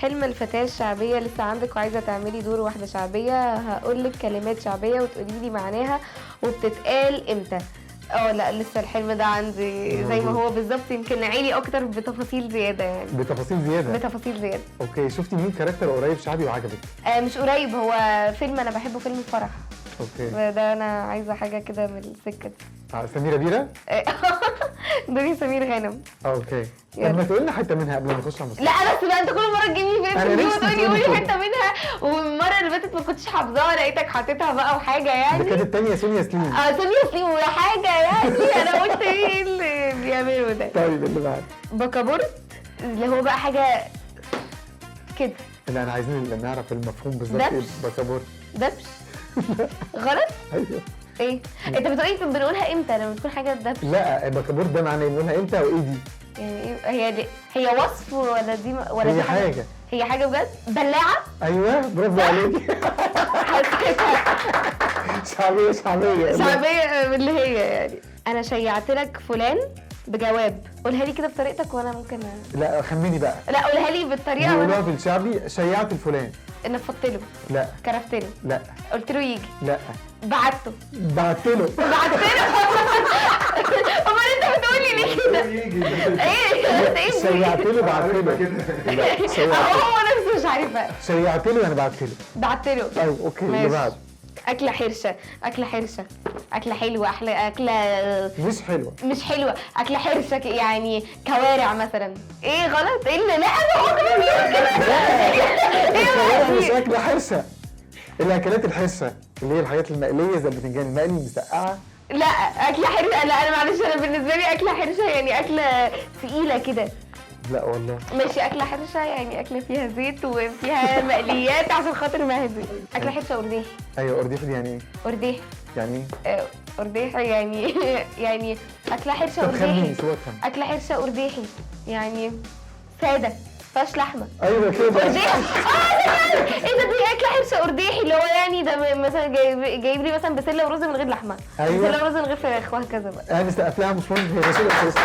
حلم الفتاة الشعبية لسه عندك وعايزة تعملي دور واحدة شعبية، هقولك كلمات شعبية وتقولي لي معناها وبتتقال امتى. لا لسه الحلم ده عندي زي ما هو بالظبط، يمكن عيلي اكتر بتفاصيل زيادة يعني. بتفاصيل زياده. بتفاصيل زيادة. اوكي، شفتي مين كاركتر قريب شعبي وعجبك؟ مش قريب، هو فيلم انا بحبه، فيلم الفرح. اوكي، ده انا عايزة حاجة كده من السكة دي. سميرة بيرة؟ دوري سمير غانم. اوكي، يلا. طب ما تقول لنا حته منها قبل ما نخش على المسلسل. لا بس بقى انت كل مره تجيبني أنا فيلم نفسي وتقولي تقولي قولي كده. حته منها، والمره اللي فاتت ما كنتش حافظاها لقيتك حاططها بقى وحاجه يعني. ده كانت التانية سونيا سليم. سونيا سليم وحاجه يعني. انا قلت ايه اللي بيعملوا ده. طيب اللي بعد بكابورت اللي هو بقى حاجه كده. لا انا عايزين نعرف المفهوم بالظبط ايه دبش. بكابورت. دبش. غلط. ايوه. ايه انت بتقولي بنقولها امتى لما تكون حاجه دبش؟ لا بكابورت ده معناه نقولها امتى وايه دي؟ يعني ايه هي وصف ولا دي ولا هي دي حاجه. هي حاجه بجد. بلاعه. ايوه برافو عليكي. حسيتها شعبيه شعبيه. شعبيه من اللي هي يعني. انا شيعت لك فلان بجواب، قولها لي كده بطريقتك وانا ممكن لا خمني بقى. لا قولها لي بالطريقه بيقولوها وانا في الشعبي شيعت الفلان. نفضت له، لا كرفت له، لا قلت له يجي، لا بعته بعت له. امال انت بتقولي ليه كده؟ ايه شيعت له بعت له. لا شيعت هو نفسه مش عارفه. شيعت له انا بعت له. بعت له. طيب اوكي اللي ماشي. بعد. أكلة حرشة، أكلة حرشة، أكلة حلوة، أكلة مش حلوه. مش حلوة، أكلة حرشة يعني كوارع مثلا. إيه غلط؟ إيه اللي لا أنا هو كمان بيقول كده. الكوارع مش إيه اكله حرشه. الاكلات الحرشه اللي هي الحاجات المقليه زي البتنجان المقلي المسقعه. لا أكلة حرشة، لا أنا معلش أنا بالنسبة لي أكلة حرشة يعني أكلة تقيلة كده. لا والله. ماشي أكلة حرشة يعني أكلة فيها زيت وفيها مقليات عشان خاطر مهدي. أكلة حرشة أرداحي. ايوه ارديح دي يعني ايه؟ أرداحي. يعني ايه؟ أرداحي يعني يعني أكلة حرشة طب أرداحي. خمني سوى خمن. أكلة حرشة أرداحي يعني سادة مفيهاش لحمة. ايوه كده. أرداحي. ايه ده دي أكلة حرشة أرداحي اللي هو يعني ده مثلا جايب لي مثلا بسلة ورز من غير لحمة. أيوة. بسلة ورز من غير فراخ وهكذا بقى. انا سقف لها مش مهم هي رسول اساسا.